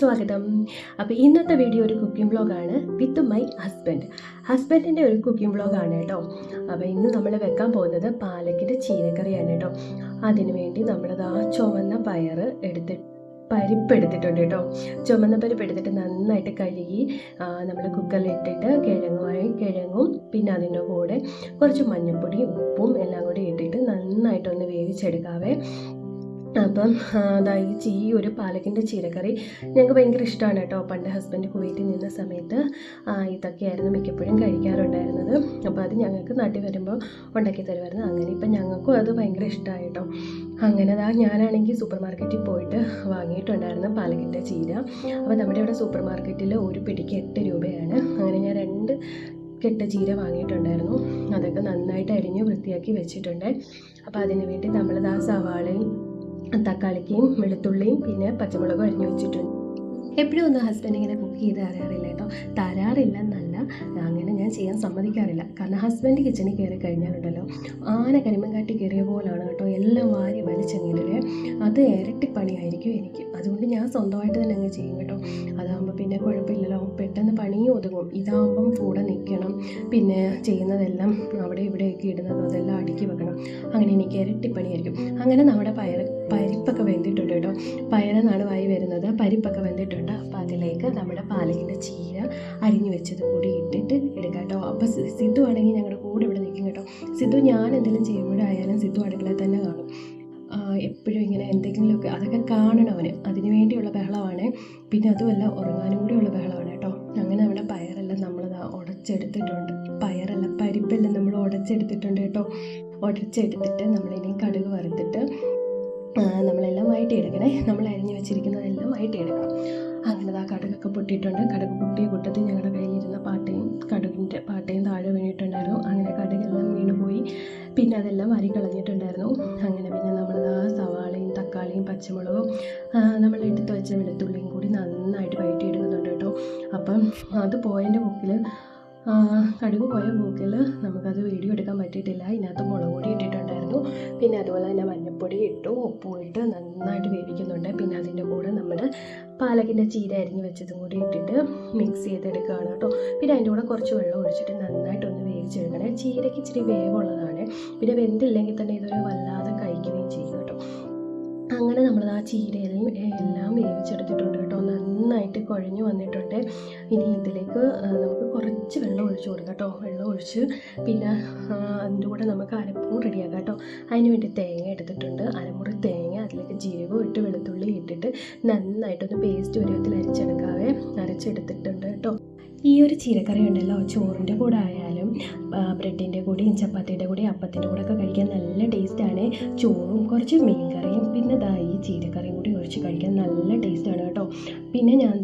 സ്വാഗതം. അപ്പോൾ ഇന്നത്തെ വീഡിയോ ഒരു കുക്കിംഗ് വ്ളോഗാണ് വിത്ത് മൈ ഹസ്ബൻഡിൻ്റെ ഒരു കുക്കിംഗ് വ്ളോഗാണ് കേട്ടോ. അപ്പോൾ ഇന്ന് നമ്മൾ വെക്കാൻ പോകുന്നത് പാലക്കിൻ്റെ ചീരക്കറിയാണ് കേട്ടോ. അതിനു വേണ്ടി നമ്മളത് ചുവന്ന പരിപ്പ് എടുത്തിട്ടുണ്ട് കേട്ടോ. ചുമന്ന പരിപ്പ് എടുത്തിട്ട് നന്നായിട്ട് കഴുകി നമ്മൾ കുക്കറിലിട്ടിട്ട് കിഴങ്ങും പിന്നെ അതിൻ്റെ കൂടെ കുറച്ച് മഞ്ഞൾപ്പൊടിയും ഉപ്പും എല്ലാം കൂടി ഇട്ടിട്ട് നന്നായിട്ടൊന്ന് വേവിച്ചെടുക്കാവേ. അപ്പം അതായത് ഈ ഒരു പാലക്കിൻ്റെ ചീരക്കറി ഞങ്ങൾക്ക് ഭയങ്കര ഇഷ്ടമാണ് കേട്ടോ. പണ്ട് ഹസ്ബൻഡ് കുവൈറ്റിൽ നിന്ന സമയത്ത് ഇതൊക്കെയായിരുന്നു മിക്കപ്പോഴും കഴിക്കാറുണ്ടായിരുന്നത്. അപ്പോൾ അത് ഞങ്ങൾക്ക് നാട്ടിൽ വരുമ്പോൾ ഉണ്ടാക്കി തരുമായിരുന്നു. അങ്ങനെ ഇപ്പം ഞങ്ങൾക്കും അത് ഭയങ്കര ഇഷ്ടമായി കേട്ടോ. അങ്ങനെ ഞാനാണെങ്കിൽ സൂപ്പർ മാർക്കറ്റിൽ പോയിട്ട് വാങ്ങിയിട്ടുണ്ടായിരുന്നു പാലക്കിൻ്റെ ചീര. അപ്പോൾ നമ്മുടെ ഇവിടെ സൂപ്പർ മാർക്കറ്റിൽ ഒരു പിടിക്ക് 8 രൂപയാണ്. അങ്ങനെ ഞാൻ 2 കെട്ട് ചീര വാങ്ങിയിട്ടുണ്ടായിരുന്നു. അതൊക്കെ നന്നായിട്ട് അരിഞ്ഞ് വൃത്തിയാക്കി വെച്ചിട്ടുണ്ട്. അപ്പോൾ അതിന് വേണ്ടി നമ്മളത് സവാളയും തക്കാളിക്കും വെളുത്തുള്ളിയും പിന്നെ പച്ചമുളകും അരിഞ്ഞു വെച്ചിട്ടുണ്ട്. എപ്പോഴും ഒന്നും ഹസ്ബൻഡ് ഇങ്ങനെ കുക്ക് ചെയ്ത് തരാറില്ല കേട്ടോ. തരാറില്ല എന്നല്ല, അങ്ങനെ ഞാൻ ചെയ്യാൻ സമ്മതിക്കാറില്ല. കാരണം ഹസ്ബൻഡ് കിച്ചണിൽ കയറി കഴിഞ്ഞാലുണ്ടല്ലോ ആന കരിമ്പൻകാട്ടി കയറിയ പോലാണ് കേട്ടോ. എല്ലാം വാരി വലിച്ചെങ്കിലേ അത് ഇരട്ടി പണിയായിരിക്കും എനിക്ക്. അതുകൊണ്ട് ഞാൻ സ്വന്തമായിട്ട് തന്നെ അങ്ങ് ചെയ്യും കേട്ടോ. അതാകുമ്പോൾ പിന്നെ കുഴപ്പമില്ലല്ലോ, പെട്ടെന്ന് പണിയും ഒതുങ്ങും. ഇതാകുമ്പം കൂടെ നിൽക്കണം, പിന്നെ ചെയ്യുന്നതെല്ലാം അവിടെ ഇവിടെയൊക്കെ ഇടുന്നത് അതെല്ലാം അടുക്കി വെക്കണം. അങ്ങനെ എനിക്ക് ഇരട്ടി പണിയായിരിക്കും. അങ്ങനെ നമ്മുടെ പരിപ്പൊക്കെ വെന്തിട്ടുണ്ട് കേട്ടോ. പയറെന്നാണ് വായി വരുന്നത്. പരിപ്പൊക്കെ വെന്തിട്ടുണ്ട്. അപ്പോൾ അതിലേക്ക് നമ്മുടെ പാലക്കിൻ്റെ ചീര അരിഞ്ഞു വെച്ചതും കൂടി ഇട്ടിട്ട് എടുക്കാം കേട്ടോ. അപ്പോൾ സിദ്ധു ആണെങ്കിൽ ഞങ്ങളുടെ കൂടെ ഇവിടെ നിൽക്കും കേട്ടോ. സിദ്ധു ഞാൻ എന്തെങ്കിലും ചെയ്യുമ്പോഴായാലും സിദ്ധു അടുക്കളയിൽ തന്നെ കാണും. എപ്പോഴും ഇങ്ങനെ എന്തെങ്കിലുമൊക്കെ അതൊക്കെ കാണണവന്, അതിനു വേണ്ടിയുള്ള ബഹളമാണ്. പിന്നെ അതുമല്ല ഉറങ്ങാനും കൂടിയുള്ള ബഹളമാണ് കേട്ടോ. അങ്ങനെ നമ്മുടെ പയറെല്ലാം നമ്മളത് ഉടച്ചെടുത്തിട്ടുണ്ട്. പരിപ്പെല്ലാം നമ്മൾ ഉടച്ചെടുത്തിട്ടുണ്ട് കേട്ടോ. ഉടച്ചെടുത്തിട്ട് നമ്മളിനി കടുക് വറുത്തിട്ട് നമ്മളെല്ലാം വഴറ്റിയെടുക്കണേ. നമ്മൾ അരിഞ്ഞ് വെച്ചിരിക്കുന്നതെല്ലാം വഴറ്റിയെടുക്കണം. അങ്ങനെ കടുകൊക്കെ പൊട്ടിയിട്ടുണ്ട്. കടുക് പൊട്ടിയ കൂട്ടത്തിൽ ഞങ്ങളുടെ കയ്യിലിരുന്ന കടുകിൻ്റെ പാട്ടയും താഴെ വീണിട്ടുണ്ടായിരുന്നു. അങ്ങനെ കടുകെല്ലാം വീണുപോയി. പിന്നെ അതെല്ലാം കളഞ്ഞിട്ടുണ്ടായിരുന്നു. അങ്ങനെ പിന്നെ നമ്മൾ സവാളയും തക്കാളിയും പച്ചമുളകും നമ്മൾ എടുത്ത് വെച്ച വെളുത്തുള്ളിയും കൂടി നന്നായിട്ട് വഴറ്റിയെടുക്കുന്നുണ്ട് കേട്ടോ. അപ്പം അത് പോയതിൻ്റെ മുക്കിൽ കടുക് പോയ മൂക്കിൽ നമുക്കത് വീഡിയോ എടുക്കാൻ പറ്റിയിട്ടില്ല. ഇതിനകത്ത് മുളക് പൊടി ഇട്ടിട്ടുണ്ടായിരുന്നു. പിന്നെ അതുപോലെ തന്നെ മഞ്ഞൾപ്പൊടി ഇട്ടു, ഉപ്പും ഇട്ട് നന്നായിട്ട് വേവിക്കുന്നുണ്ട്. പിന്നെ അതിൻ്റെ കൂടെ നമ്മൾ പാലക്കിൻ്റെ ചീര അരിഞ്ഞ് വെച്ചതും കൂടി ഇട്ടിട്ട് മിക്സ് ചെയ്തെടുക്കുകയാണ് കേട്ടോ. പിന്നെ അതിൻ്റെ കൂടെ കുറച്ച് വെള്ളം ഒഴിച്ചിട്ട് നന്നായിട്ടൊന്ന് വേവിച്ചെടുക്കണേ. ചീരയ്ക്ക് ഇച്ചിരി വേവുള്ളതാണ്. പിന്നെ വെന്തില്ലെങ്കിൽ തന്നെ ഇതൊരു വല്ലാതെ കഴിക്കുകയും ചെയ്യും കേട്ടോ. അങ്ങനെ നമ്മൾ ചീരയിലും എല്ലാം വേവിച്ചെടുത്തിട്ടുണ്ട് കേട്ടോ. നന്നായിട്ട് കുഴഞ്ഞു വന്നിട്ടുണ്ട്. ഇനി ഇതിലേക്ക് നമുക്ക് കുറച്ച് വെള്ളം ഒഴിച്ച് കൊടുക്കാം കേട്ടോ. വെള്ളം ഒഴിച്ച് പിന്നെ അതിൻ്റെ കൂടെ നമുക്ക് അരപ്പും റെഡിയാക്കാം കേട്ടോ. അതിന് വേണ്ടി തേങ്ങ എടുത്തിട്ടുണ്ട്. അരമുറി തേങ്ങ, അതിലേക്ക് ജീരകവും ഇട്ട് വെളുത്തുള്ളി ഇട്ടിട്ട് നന്നായിട്ടൊന്ന് പേസ്റ്റ് പരുവത്തിൽ അരച്ചെടുത്തിട്ടുണ്ട് കേട്ടോ. ഈ ഒരു ചീരക്കറി ഉണ്ടല്ലോ, ചോറിൻ്റെ കൂടെ ആയാലും ബ്രെഡിൻ്റെ കൂടെയും ചപ്പാത്തിയുടെ കൂടെയും അപ്പത്തിൻ്റെ കൂടെ ഒക്കെ കഴിക്കാൻ നല്ല ടേസ്റ്റാണ്. ചോറും കുറച്ച് മീൻ കറിയും പിന്നെ ഈ ചീരക്കറിയും കൂടി ഒഴിച്ച് കഴിക്കാൻ നല്ല ടേസ്റ്റാണ് കേട്ടോ. പിന്നെ ഞാൻ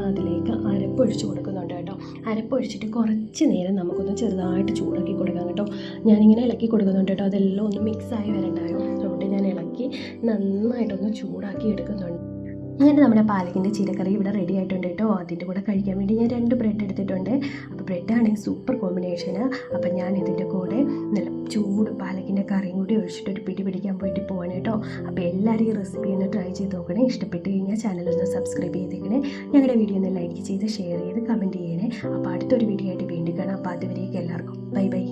അതിലേക്ക് അരപ്പൊഴിച്ച് കൊടുക്കുന്നുണ്ട് കേട്ടോ. അരപ്പൊഴിച്ചിട്ട് കുറച്ച് നേരം നമുക്കൊന്ന് ചെറുതായിട്ട് ചൂടാക്കി കൊടുക്കാം കേട്ടോ. ഞാനിങ്ങനെ ഇളക്കി കൊടുക്കുന്നുണ്ട് കേട്ടോ. അതെല്ലാം ഒന്ന് മിക്സായി വരണ്ടായോ. അതുകൊണ്ട് ഞാൻ ഇളക്കി നന്നായിട്ടൊന്ന് ചൂടാക്കി എടുക്കുന്നുണ്ട്. അങ്ങനെ നമ്മുടെ പാലക്കിൻ്റെ ചീരക്കറി ഇവിടെ റെഡി ആയിട്ടുണ്ട് കേട്ടോ. അതിൻ്റെ കൂടെ കഴിക്കാൻ വേണ്ടി ഞാൻ 2 ബ്രെഡ് എടുത്തിട്ടുണ്ട്. അപ്പോൾ ബ്രെഡാണെങ്കിൽ സൂപ്പർ കോമ്പിനേഷന്. അപ്പം ഞാൻ ഇതിൻ്റെ കൂടെ നല്ല ചൂട് പാലക്കിൻ്റെ കറിയും കൂടി ഒഴിച്ചിട്ട് ഒരു പിടി പിടിക്കാൻ പോവാണ് കേട്ടോ. അപ്പോൾ എല്ലാവരും ഈ റെസിപ്പി ഒന്ന് ട്രൈ ചെയ്ത് നോക്കണേ. ഇഷ്ടപ്പെട്ട് കഴിഞ്ഞാൽ ചാനലൊന്ന് സബ്സ്ക്രൈബ് ചെയ്തേക്കണേ. ഞങ്ങളുടെ വീഡിയോ ഒന്ന് ലൈക്ക് ചെയ്ത് ഷെയർ ചെയ്ത് കമൻറ്റ് ചെയ്യണേ. അപ്പോൾ അടുത്തൊരു വീഡിയോ ആയിട്ട് വീണ്ടും കാണാം. അപ്പോൾ അതുവരേക്കും എല്ലാവർക്കും ബൈ.